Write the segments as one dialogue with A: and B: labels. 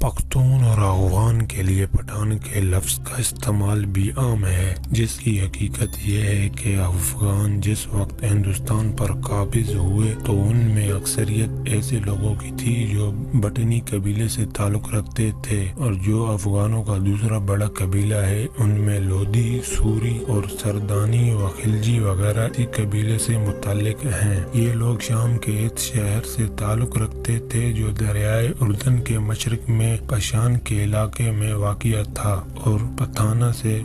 A: پختون اور افغان کے لیے پٹھان کے لفظ کا استعمال بھی عام ہے، جس کی حقیقت یہ ہے کہ افغان جس وقت ہندوستان پر قابض ہوئے تو ان میں اکثریت ایسے لوگوں کی تھی جو بٹنی قبیلے سے تعلق رکھتے تھے، اور جو افغانوں کا دوسرا بڑا قبیلہ ہے ان میں لودھی، سوری اور سردانی و خلجی وغیرہ اسی قبیلے سے متعلق ہیں۔ یہ لوگ شام کے ایک شہر سے تعلق رکھتے تھے جو دریائے اردن کے مشرق میں کشان کے علاقے میں واقع تھا اور پٹھانہ سے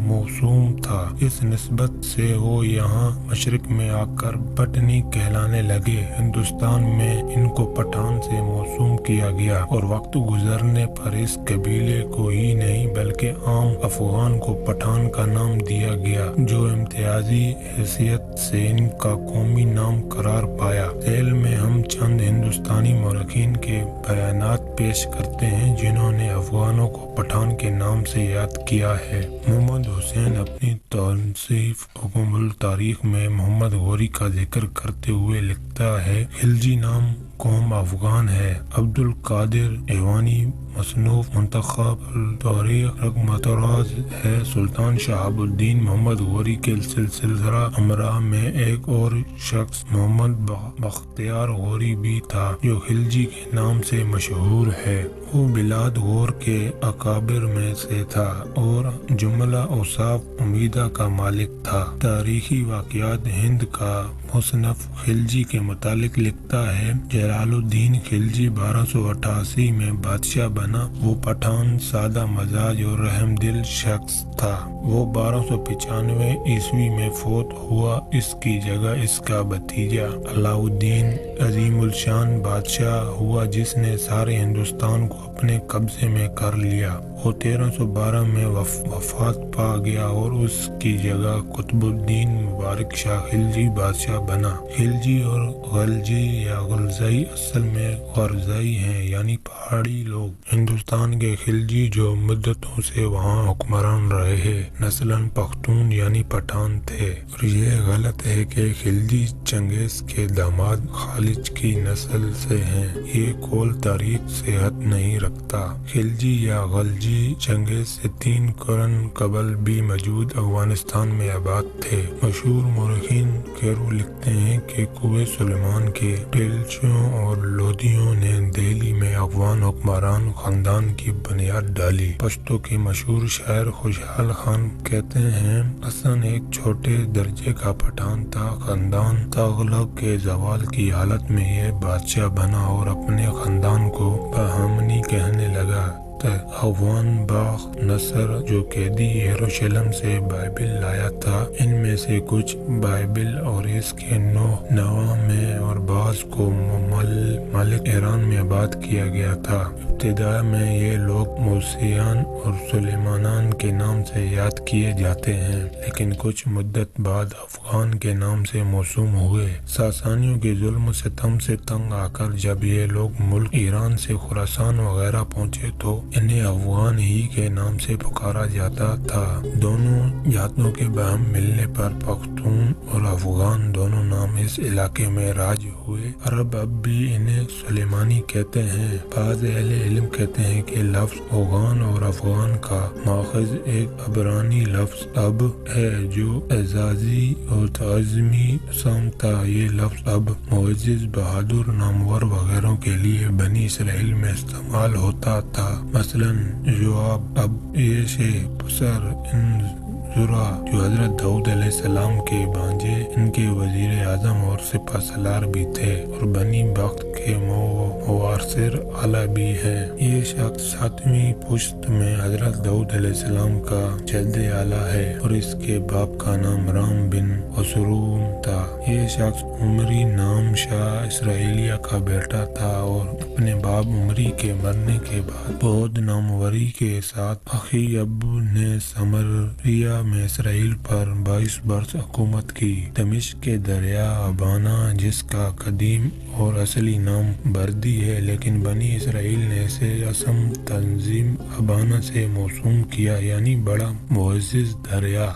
A: موسوم تھا۔ اس نسبت سے وہ یہاں مشرق میں آ کر پٹنی کہلانے لگے۔ ہندوستان میں ان کو پٹھان سے موسوم کیا گیا اور وقت گزرنے پر اس قبیلے کو ہی نہیں بلکہ عام افغان کو پٹھان کا نام دیا گیا، جو امتیازی حیثیت سے ان کا قومی نام قرار پایا۔ ذیل میں ہم چند ہندوستانی مورخین کے بیانات پیش کرتے ہیں جنہوں نے افغانوں کو پٹھان کے نام سے یاد کیا ہے۔ محمد حسین اپنی تصنیف حکم التاریخ میں محمد غوری کا ذکر کرتے ہوئے لکھتا ہے: خلجی نام قوم افغان ہے۔ عبد القادر ایوانی مصنف منتخب التاریخ رقم طراز ہے۔ سلطان شہاب الدین محمد غوری کے سلسلہ امراء میں ایک اور شخص محمد بختیار غوری بھی تھا جو خلجی کے نام سے مشہور ہے۔ وہ بلاد غور کے اکابر میں سے تھا اور جملہ اوصاف عمیدہ کا مالک تھا۔ تاریخی واقعات ہند کا مصنف خلجی کے متعلق لکھتا ہے: جلال الدین خلجی 1288 میں بادشاہ بنا۔ وہ پٹھان، سادہ مزاج اور رحم دل شخص تھا۔ وہ 1295 عیسوی میں فوت ہوا۔ اس کی جگہ اس کا بھتیجا علاؤ الدین عظیم الشان بادشاہ ہوا جس نے سارے ہندوستان کو اپنے قبضے میں کر لیا۔ وہ 1312 میں وفات پا گیا اور اس کی جگہ قطب الدین مبارک شاہ خلجی بادشاہ بنا۔ خلجی اور غلجی یا غلزائی اصل میں غرزائی ہیں، یعنی پہاڑی لوگ۔ ہندوستان کے خلجی جو مدتوں سے وہاں حکمران رہے ہیں، نسلاً پختون یعنی پٹھان تھے، اور یہ غلط ہے کہ خلجی چنگیز کے داماد خالج کی نسل سے ہیں۔ یہ قول تاریخ صحت نہیں رکھتا۔ خلجی یا غلجی چنگیز سے 3 قرن قبل بھی موجود افغانستان میں آباد تھے۔ مشہور مورخین کیرو لکھتے ہیں کہ کوہ سلیمان کے ٹیلچوں اور لودھیوں نے دہلی میں افغان حکمران خاندان کی بنیاد ڈالی۔ پشتو کے مشہور شاعر خوشحال خان کہتے ہیں: حسن ایک چھوٹے درجے کا پٹھان تھا۔ خاندان تغلق کے زوال کی حالت میں یہ بادشاہ بنا اور اپنے خاندان کو بہامنی کہنے لگا۔ افغان باغ نصر جو قیدی یروشلم سے بائبل لایا تھا، ان میں سے کچھ بائبل اور اس کے 9 نواں میں اور بعض کو ملک ایران میں آباد کیا گیا تھا۔ ابتدا میں یہ لوگ موسیان اور سلیمانان کے نام سے یاد کیے جاتے ہیں، لیکن کچھ مدت بعد افغان کے نام سے موسوم ہوئے۔ ساسانیوں کے ظلم و ستم سے تنگ آ کر جب یہ لوگ ملک ایران سے خراسان وغیرہ پہنچے تو انہیں افغان ہی کے نام سے پکارا جاتا تھا۔ دونوں جاتوں کے باہم ملنے پر پختون اور افغان دونوں نام اس علاقے میں راج ہوئے۔ عرب اب بھی انہیں سلیمانی کہتے ہیں۔ بعض اہل علم کہتے ہیں کہ لفظ اوغان اور افغان کا ماخذ ایک عبرانی لفظ اب ہے جو اعزازی اور تعظیمی اسم تھا۔ یہ لفظ اب معزز، بہادر، نامور وغیرہ کے لیے بنی اسرائیل میں استعمال ہوتا تھا۔ مثلاً جواب اب یہ پسر ان زرا جو حضرت داؤد علیہ السلام کے بھانجے، ان کے وزیر اعظم اور سپہ سالار بھی تھے اور بنی بخت کے موارث اعلیٰ بھی ہیں۔ یہ شخص 7ویں پشت میں حضرت داؤد علیہ السلام کا جد اعلیٰ ہے اور اس کے باپ کا نام رام بن اسروم تھا۔ یہ شخص عمری نام شاہ اسرائیلیہ کا بیٹا تھا اور اپنے باپ عمری کے مرنے کے بعد بہت ناموری کے ساتھ اخی ابو نے سمریہ میں اسرائیل پر 22 برس حکومت کی۔ دمشق کے دریا ابانا، جس کا قدیم اور اصلی نام بردی ہے، لیکن بنی اسرائیل نے اسے اسم تنظیم ابانا سے موسوم کیا، یعنی بڑا معزز دریا۔